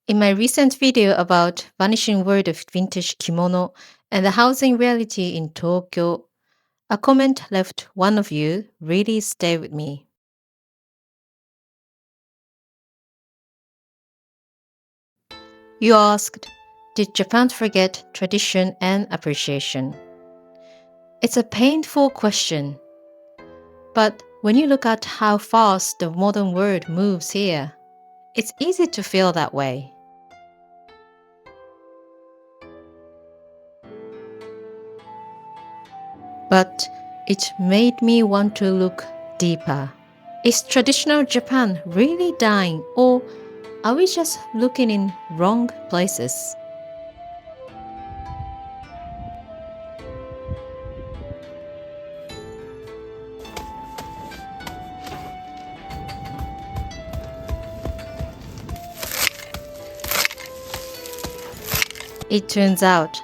In my recent video about vanishing world of vintage kimono and the housing reality in Tokyo, a comment left one of you really stayed with me. You asked, did Japan forget tradition and appreciation? It's a painful question, but when you look at how fast the modern world moves here, it's easy to feel that way. But it made me want to look deeper. Is traditional Japan really dying, or are we just looking in wrong places? It turns out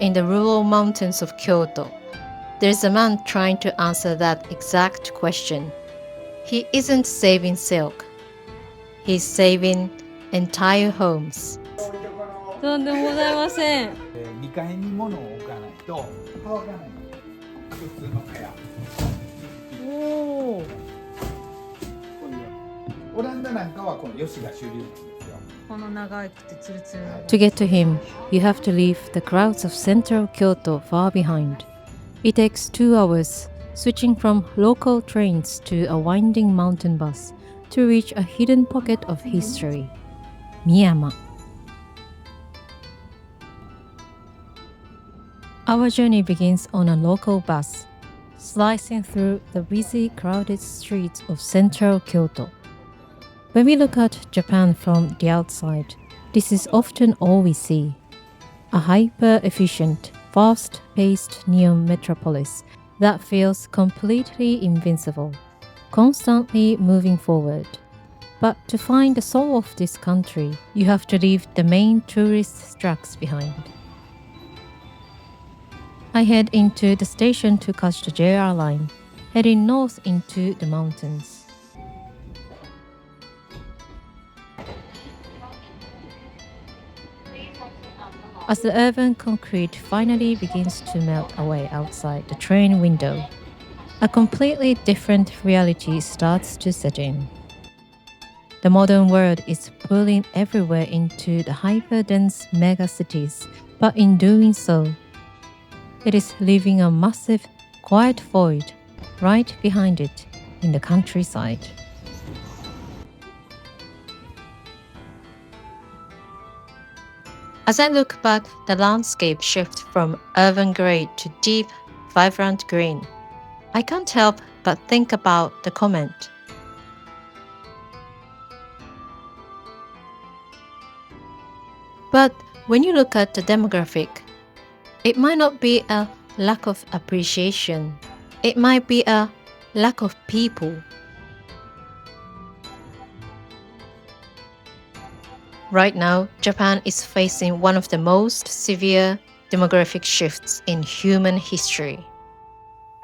in the rural mountains of Kyoto, there's a man trying to answer that exact question. He isn't saving silk. He's saving entire homes. とんでもございません。2階に物を置かないと乾かない。普通の蚊帳。おお。オランダなんかはこのヨシが主流なんですよ。この長くてツルツル。To get to him, you have to leave the crowds of central Kyoto far behind. It takes 2 hours, switching from local trains to a winding mountain bus to reach a hidden pocket of history, Miyama. Our journey begins on a local bus, slicing through the busy, crowded streets of central Kyoto. When we look at Japan from the outside, this is often all we see. A hyper-efficient, fast-paced neon metropolis that feels completely invincible, constantly moving forward. But to find the soul of this country, you have to leave the main tourist tracks behind. I head into the station to catch the JR line, heading north into the mountains. As the urban concrete finally begins to melt away outside the train window, a completely different reality starts to set in. The modern world is pulling everywhere into the hyper-dense megacities, but in doing so, it is leaving a massive, quiet void right behind it in the countryside. As I look back, the landscape shifts from urban gray to deep, vibrant green. I can't help but think about the comment. But when you look at the demographic, it might not be a lack of appreciation. It might be a lack of people. Right now, Japan is facing one of the most severe demographic shifts in human history.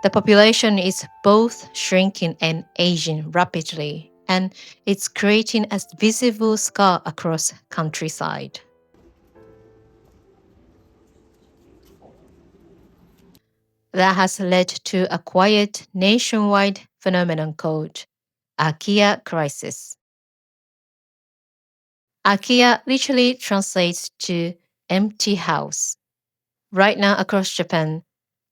The population is both shrinking and aging rapidly, and it's creating a visible scar across countryside. That has led to a quiet nationwide phenomenon called Akiya crisis. Akiya literally translates to empty house. Right now across Japan,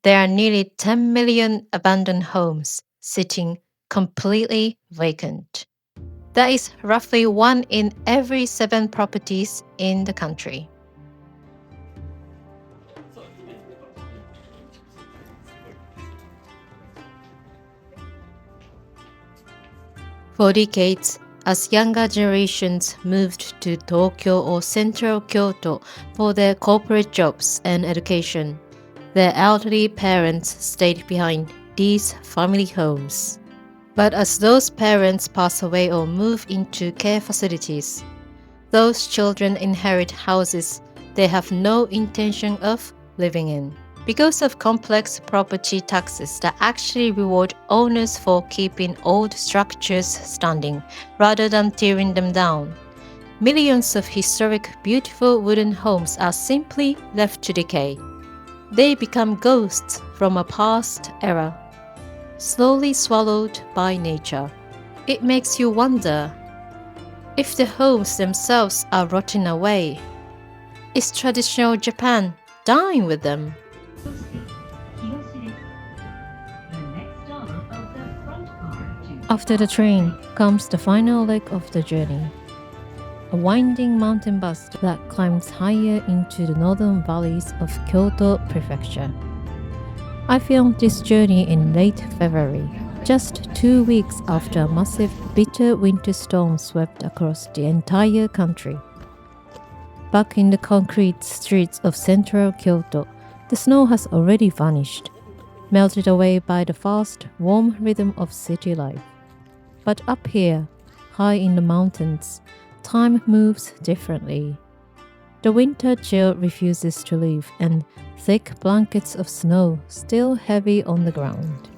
there are nearly 10 million abandoned homes sitting completely vacant. That is roughly 1 in every 7 properties in the country. For decades, as younger generations moved to Tokyo or central Kyoto for their corporate jobs and education, their elderly parents stayed behind these family homes. But as those parents pass away or move into care facilities, those children inherit houses they have no intention of living in. Because of complex property taxes that actually reward owners for keeping old structures standing rather than tearing them down, millions of historic, beautiful wooden homes are simply left to decay. They become ghosts from a past era, slowly swallowed by nature. It makes you wonder if the homes themselves are rotting away. Is traditional Japan dying with them? After the train comes the final leg of the journey, a winding mountain bus that climbs higher into the northern valleys of Kyoto Prefecture. I filmed this journey in late February, just 2 weeks after a massive bitter winter storm swept across the entire country. Back in the concrete streets of central Kyoto, the snow has already vanished, melted away by the fast, warm rhythm of city life. But up here, high in the mountains, time moves differently. The winter chill refuses to leave, and thick blankets of snow still heavy on the ground.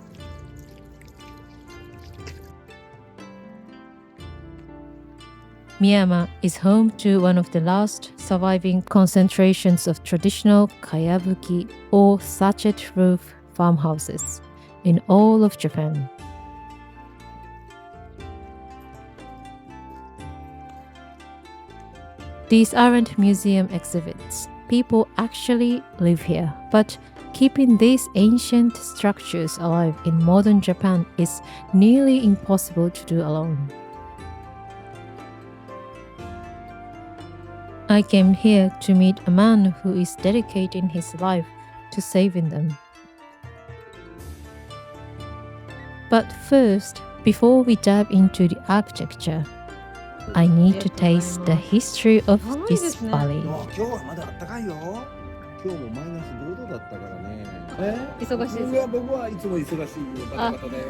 Miyama is home to one of the last surviving concentrations of traditional Kayabuki or thatched-roof farmhouses in all of Japan. These aren't museum exhibits. People actually live here, but keeping these ancient structures alive in modern Japan is nearly impossible to do alone. I came here to meet a man who is dedicating his life to saving them. But first, before we dive into the architecture, I need to taste the history of this valley. 今日はまだあったかいよ。今日もマイナス5度だったからね。忙しいですいや僕はいつも忙しいよ。バタバタだよ。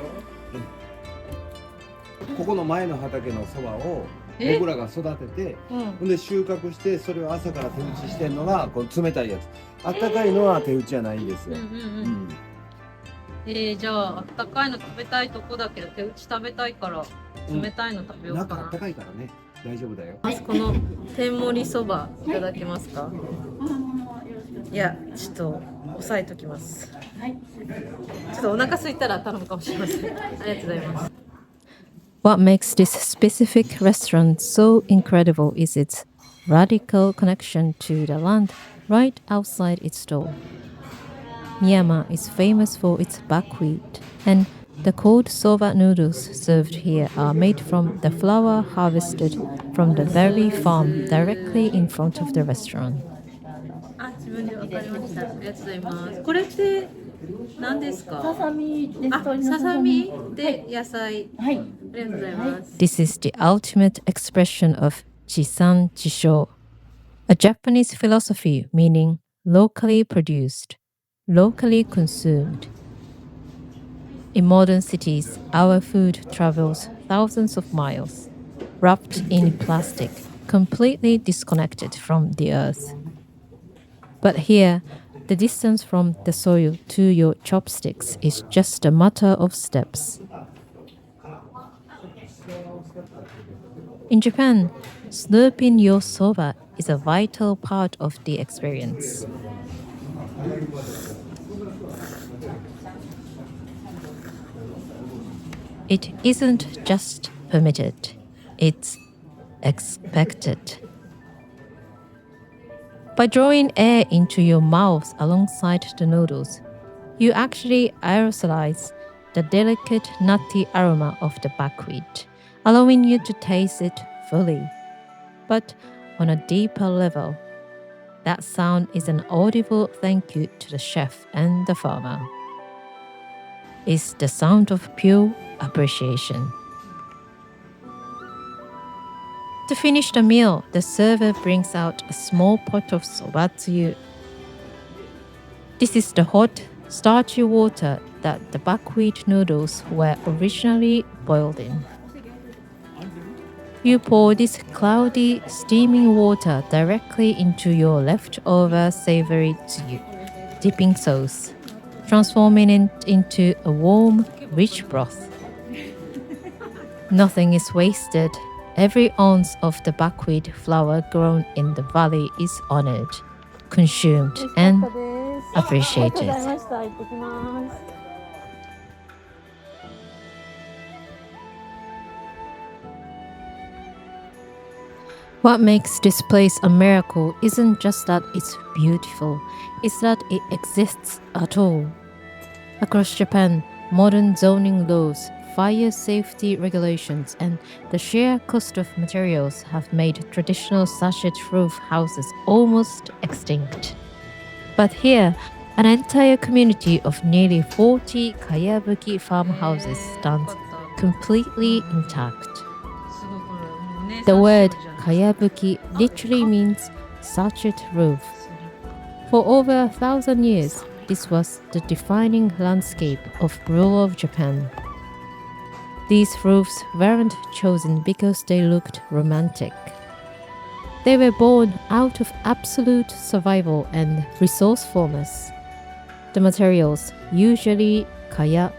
ここの前の畑のそばを僕らが育てて、ほんで収穫してそれを朝から手打ちしてんのがこの冷たいやつ。あったかいのは手打ちじゃないんですよ。じゃああったかいの食べたいとこだけど手打ち食べたいから冷たいの食べようかな。中あったかいからね。大丈夫だよ。まずこの天盛りそばいただけますか。いやちょっと押さえときます。ちょっとお腹空いたら頼むかもしれません。ありがとうございます。What makes this specific restaurant so incredible is its radical connection to the land right outside its door. Miyama is famous for its buckwheat, and the cold soba noodles served here are made from the flour harvested from the very farm directly in front of the restaurant. 自分でわかりました。ありがとうございます。これって何ですか？ささみです。ささみで野菜。はい。ありがとうございます。This is the ultimate expression of Jisan Jisho, a Japanese philosophy meaning locally produced, locally consumed. In modern cities, our food travels thousands of miles, wrapped in plastic, completely disconnected from the earth. But here, the distance from the soil to your chopsticks is just a matter of steps. In Japan, slurping your soba is a vital part of the experience. It isn't just permitted, it's expected. By drawing air into your mouth alongside the noodles, you actually aerosolize the delicate nutty aroma of the buckwheat, allowing you to taste it fully. But on a deeper level, that sound is an audible thank you to the chef and the farmer. It's the sound of pure appreciation. To finish the meal, the server brings out a small pot of soba tsuyu. This is the hot, starchy water that the buckwheat noodles were originally boiled in. You pour this cloudy, steaming water directly into your leftover savory tsuyu, dipping sauce, transforming it into a warm, rich broth. Nothing is wasted. every ounce of the buckwheat flour grown in the valley is honored, consumed, and appreciated. What makes this place a miracle isn't just that it's beautiful, it's that it exists at all. Across Japan, modern zoning laws, fire safety regulations, and the sheer cost of materials have made traditional thatched-roof houses almost extinct. But here, an entire community of nearly 40 Kayabuki farmhouses stands completely intact. The word Kayabuki literally means thatched roof. For over 1,000 years, this was the defining landscape of rural Japan. These roofs weren't chosen because they looked romantic. They were born out of absolute survival and resourcefulness. The materials, usually kaya,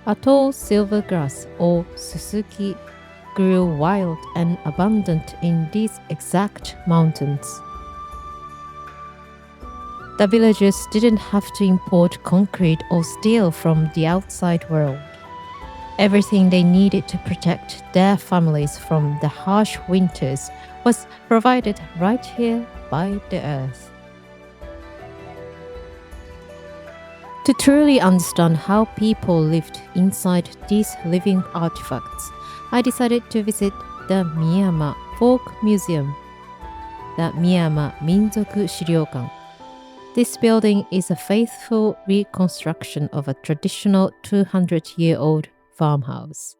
a tall silver grass, or suzuki, grew wild and abundant in these exact mountains. The villagers didn't have to import concrete or steel from the outside world. Everything they needed to protect their families from the harsh winters was provided right here by the earth. To truly understand how people lived inside these living artifacts, I decided to visit the Miyama Folk Museum, the Miyama 民族資料館. This building is a faithful reconstruction of a traditional 200-year-old farmhouse.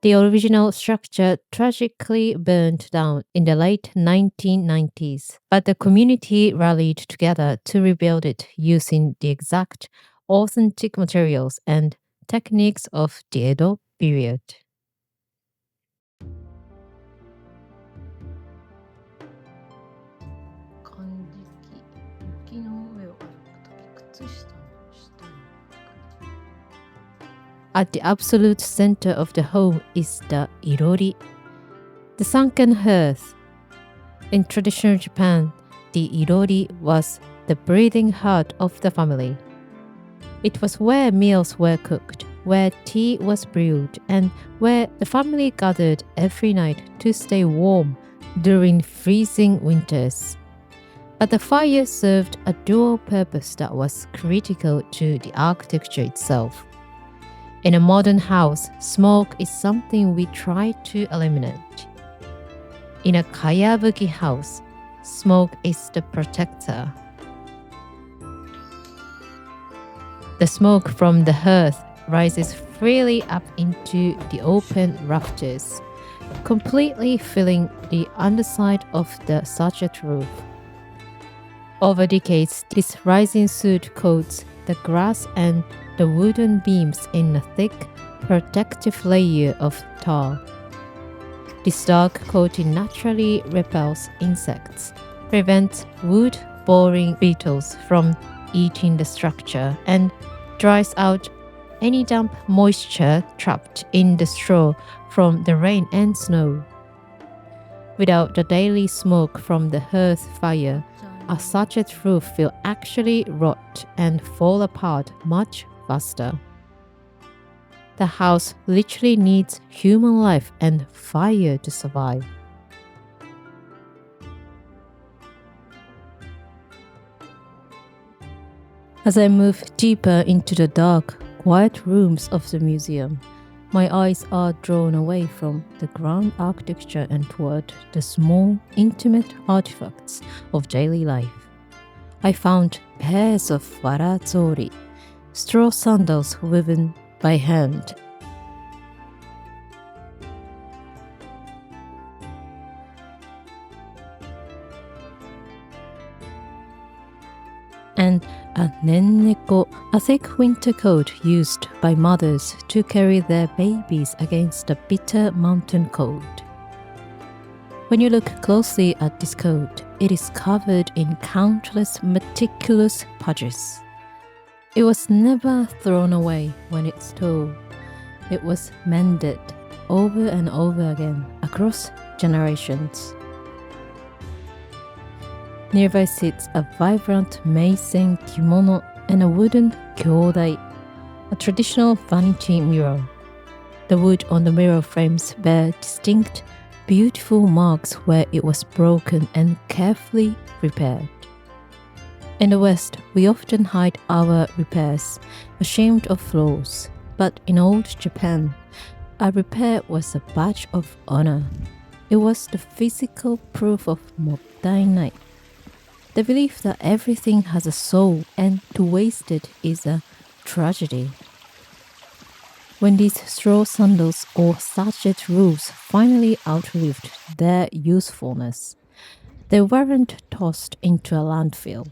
The original structure tragically burned down in the late 1990s, but the community rallied together to rebuild it using the exact authentic materials and techniques of the Edo period. At the absolute center of the home is the irori, the sunken hearth. In traditional Japan, the irori was the breathing heart of the family. It was where meals were cooked, where tea was brewed, and where the family gathered every night to stay warm during freezing winters. But the fire served a dual purpose that was critical to the architecture itself. In a modern house, smoke is something we try to eliminate. In a Kayabuki house, smoke is the protector. The smoke from the hearth rises freely up into the open rafters, completely filling the underside of the thatched roof. Over decades, this rising soot coats the grass and the wooden beams in a thick, protective layer of tar. This dark coating naturally repels insects, prevents wood-boring beetles from eating the structure, and dries out any damp moisture trapped in the straw from the rain and snow. Without the daily smoke from the hearth fire, a thatched roof will actually rot and fall apart much faster. The house literally needs human life and fire to survive. As I move deeper into the dark, quiet rooms of the museum, my eyes are drawn away from the grand architecture and toward the small, intimate artifacts of daily life. I found pairs of warazori, straw sandals woven by hand, and a nenneko, a thick winter coat used by mothers to carry their babies against the bitter mountain cold. When you look closely at this coat, it is covered in countless meticulous patches. It was never thrown away when it's tore. It was mended over and over again across generations. Nearby sits a vibrant Meisen kimono and a wooden kyodai, a traditional vanity mirror. The wood on the mirror frames bear distinct, beautiful marks where it was broken and carefully repaired. In the West, we often hide our repairs, ashamed of flaws. But in old Japan, a repair was a badge of honor. It was the physical proof of mottainai. The belief that everything has a soul and to waste it is a tragedy. When these straw sandals or thatched roofs finally outlived their usefulness, they weren't tossed into a landfill.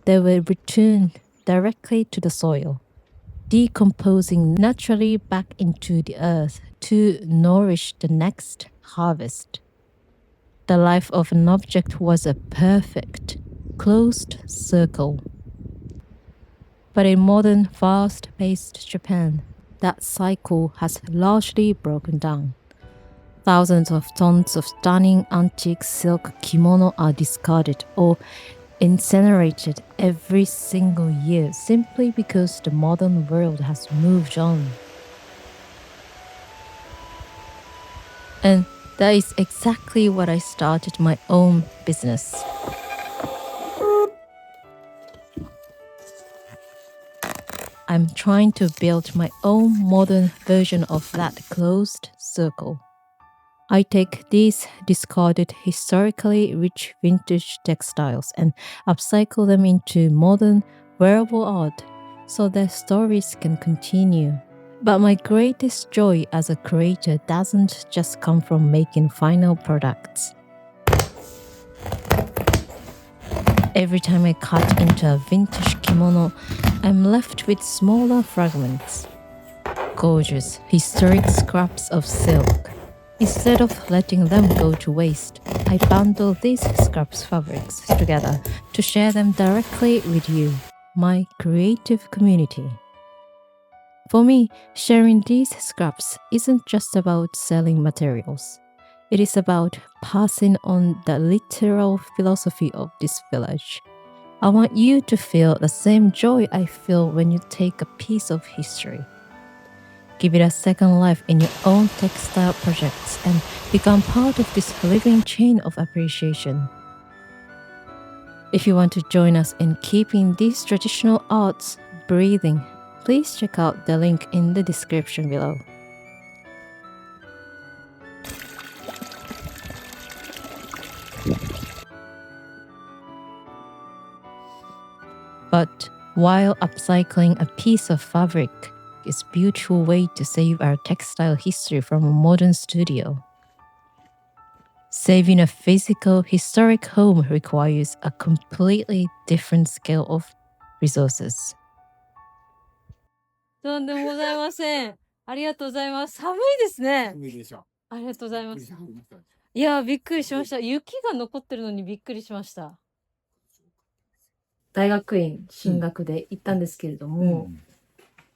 They were returned directly to the soil, decomposing naturally back into the earth to nourish the next harvest. The life of an object was a perfect, closed circle. But in modern, fast-paced Japan, that cycle has largely broken down. Thousands of tons of stunning antique silk kimono are discarded or incinerated every single year simply because the modern world has moved on. And that is exactly what I started my own business. I'm trying to build my own modern version of that closed circle. I take these discarded, historically rich vintage textiles and upcycle them into modern, wearable art so their stories can continue. But my greatest joy as a creator doesn't just come from making final products. Every time I cut into a vintage kimono, I'm left with smaller fragments. Gorgeous, historic scraps of silk. Instead of letting them go to waste, I bundle these scraps fabrics together to share them directly with you, my creative community. For me, sharing these scraps isn't just about selling materials. It is about passing on the literal philosophy of this village. I want you to feel the same joy I feel when you take a piece of history. Give it a second life in your own textile projects and become part of this living chain of appreciation. If you want to join us in keeping these traditional arts breathing, please check out the link in the description below. But while upcycling a piece of fabric is a beautiful way to save our textile history from a modern studio, saving a physical, historic home requires a completely different scale of resources. とんでもございません。ありがとうございます。寒いですね。寒いでしょ。ありがとうございます。びっくりしたいやー、びっくりしました。雪が残ってるのにびっくりしました。大学院進学で行ったんですけれども、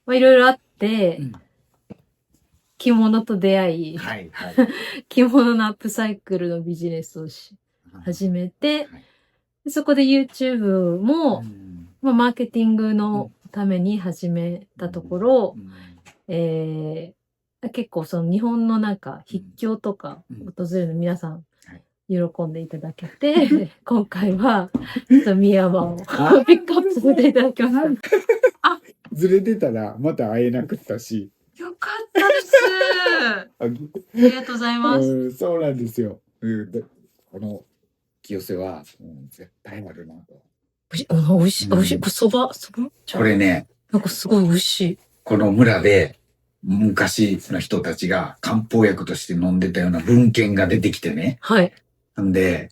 まあいろいろあって、着物と出会い、はいはい。着物のアップサイクルのビジネスを始めて、でそこで YouTube も、まあ、マーケティングのために始めたところ、結構その日本のなんか筆境とか訪れる皆さん喜んでいただけて、今回はちょっとミヤマをピックアップさせていただきました。あ、ずれてたらまた会えなくったし。よかったです。ありがとうございます。そうなんですよ。この清瀬は、絶対あるなと。美味しい、美味しい。これそばこれね、なんかすごい美味しい。この村で昔の人たちが漢方薬として飲んでたような文献が出てきてね。はい。なんで、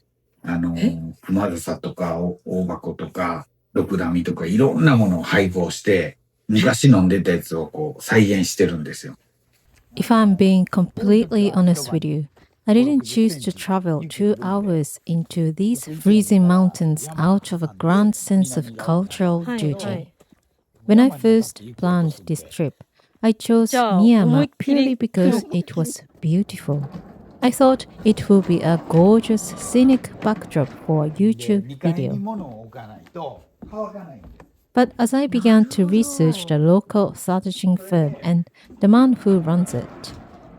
熊笹とか大箱とか、ドクダミとかいろんなものを配合して、昔飲んでたやつをこう再現してるんですよ。If I'm being completely honest with you, I didn't choose to travel 2 hours into these freezing mountains out of a grand sense of cultural duty. When I first planned this trip, I chose Miyama purely because it was beautiful. I thought it would be a gorgeous scenic backdrop for a で YouTube 2階に video. 物を置かないと乾かないんで But as I began to research the local thatching firm and the man who runs it,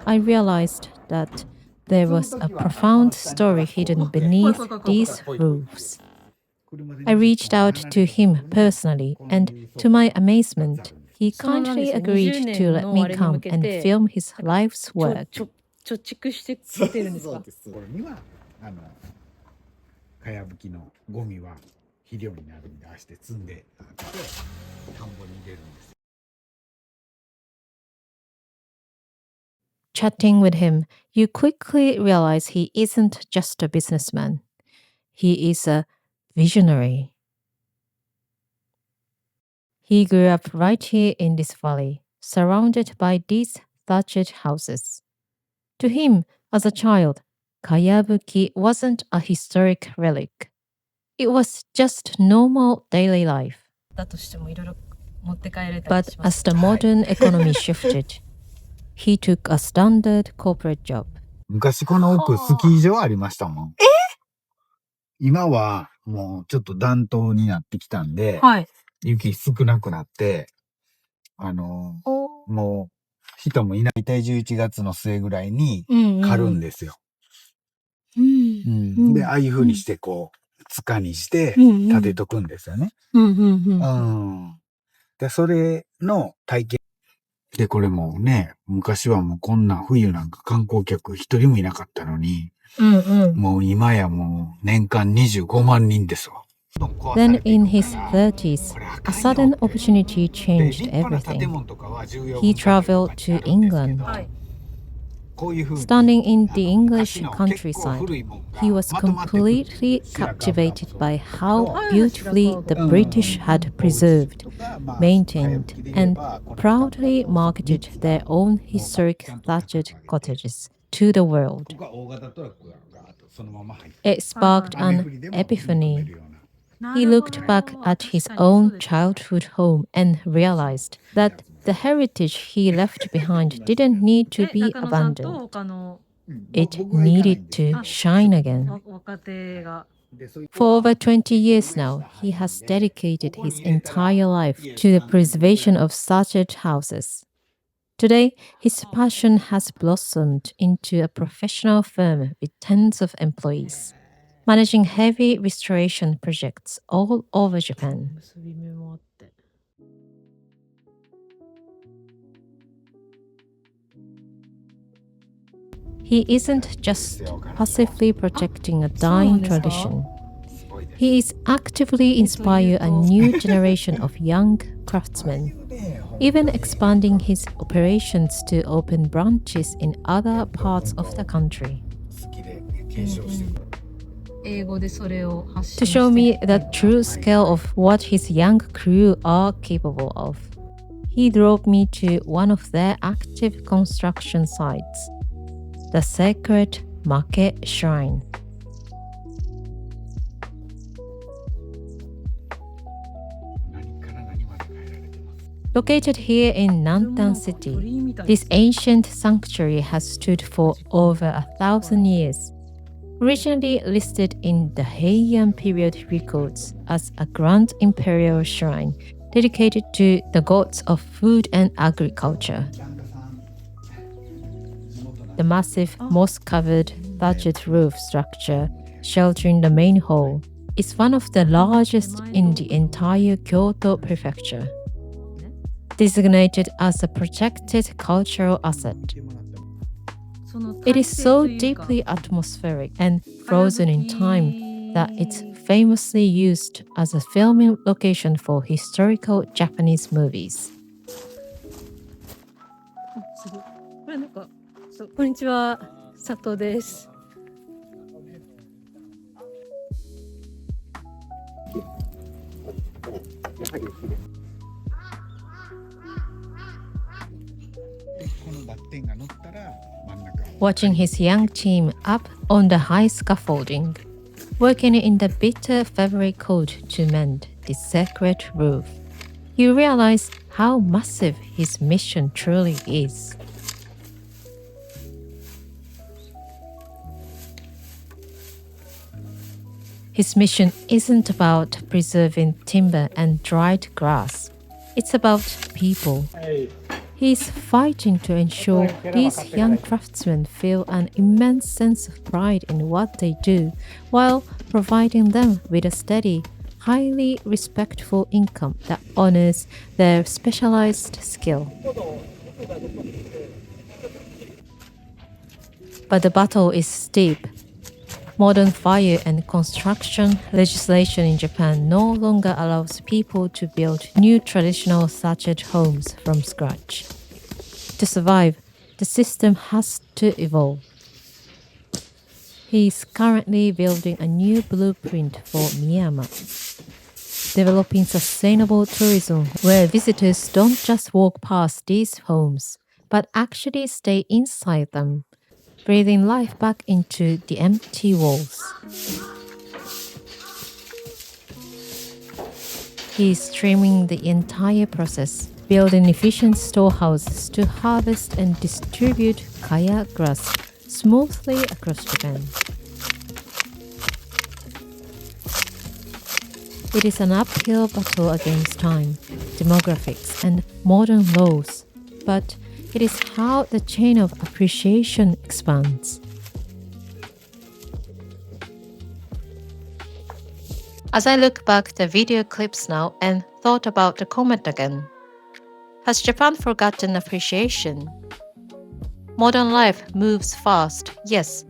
I realized that there was a profound story hidden beneath these roofs. I reached out to him personally, and to my amazement, he kindly agreed to let me come and film his life's work. 貯蓄してきてるんですか？そうです。これにはかやぶきのゴミは肥料になるんで、ああして積んであって田んぼに入れるんです。 Chatting with him, you quickly realize he isn't just a businessman. He is a visionary. He grew up right here in this valley, surrounded by these thatched houses. To him, as a child, Kayabuki wasn't a historic relic. It was just normal daily life. だとしてもいろいろ持って帰れたり But します。 as the modern economy shifted, he took a standard corporate job. 昔この奥スキー場ありましたもん。今はもうちょっと暖冬になってきたんで、はい。雪少なくなって、もう人もいない。大体11月の末ぐらいに刈るんですよ。で、ああいう風にしてこう、塚にして立てとくんですよね。で、それの体験。で、これもね、昔はもうこんな冬なんか観光客一人もいなかったのに、もう今やもう年間25万人ですわ。Then in his 30s, a sudden opportunity changed everything. He traveled to England. Standing in the English countryside, he was completely captivated by how beautifully the British had preserved, maintained, and proudly marketed their own historic thatched cottages to the world. It sparked an epiphany. He looked back at his own childhood home and realized that the heritage he left behind didn't need to be abandoned. It needed to shine again. For over 20 years now, he has dedicated his entire life to the preservation of thatched houses. Today, his passion has blossomed into a professional firm with tens of employees, managing heavy restoration projects all over Japan. He isn't just passively protecting a dying tradition. He is actively inspiring a new generation of young craftsmen, even expanding his operations to open branches in other parts of the country. To show me the true scale of what his young crew are capable of, he drove me to one of their active construction sites, the sacred Make Shrine. Located here in Nantan City, this ancient sanctuary has stood for over 1,000 years. Originally listed in the Heian period records as a grand imperial shrine dedicated to the gods of food and agriculture. The massive moss-covered thatched roof structure sheltering the main hall is one of the largest in the entire Kyoto prefecture. Designated as a protected cultural asset, it is so deeply atmospheric and frozen in time that it's famously used as a filming location for historical Japanese movies. こんにちは、佐藤です。Watching his young team up on the high scaffolding, working in the bitter February cold to mend this sacred roof, you realize how massive his mission truly is. His mission isn't about preserving timber and dried grass. It's about people. He's fighting to ensure these young craftsmen feel an immense sense of pride in what they do, while providing them with a steady, highly respectful income that honors their specialized skill. But the battle is steep. Modern fire and construction legislation in Japan no longer allows people to build new traditional thatched homes from scratch. To survive, the system has to evolve. He is currently building a new blueprint for Miyama, developing sustainable tourism where visitors don't just walk past these homes, but actually stay inside them, breathing life back into the empty walls. He is streamlining the entire process, building efficient storehouses to harvest and distribute kaya grass smoothly across Japan. It is an uphill battle against time, demographics, and modern laws, but it is how the chain of appreciation expands. As I look back the video clips now and thought about the comment again, has Japan forgotten appreciation? Modern life moves fast, yes.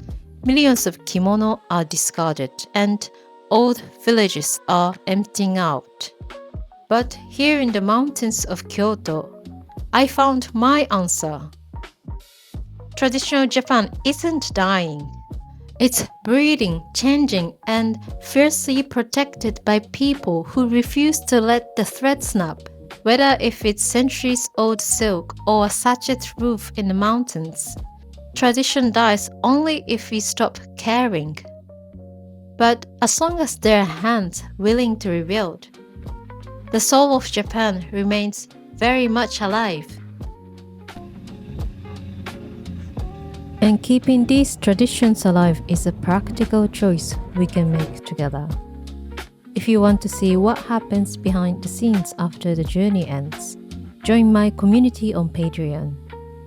Millions of kimono are discarded and old villages are emptying out. But here in the mountains of Kyoto, I found my answer. Traditional Japan isn't dying. It's breeding, changing, and fiercely protected by people who refuse to let the thread snap. Whether if it's centuries-old silk or a thatched roof in the mountains, tradition dies only if we stop caring. But as long as there are hands willing to rebuild, the soul of Japan remains very much alive. And keeping these traditions alive is a practical choice we can make together. If you want to see what happens behind the scenes after the journey ends, join my community on Patreon.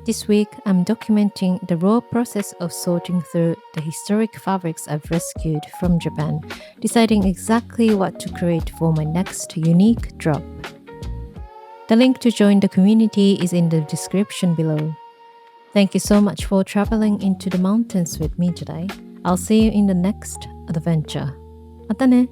This week, I'm documenting the raw process of sorting through the historic fabrics I've rescued from Japan, deciding exactly what to create for my next unique drop. The link to join the community is in the description below. Thank you so much for traveling into the mountains with me today. I'll see you in the next adventure. またね。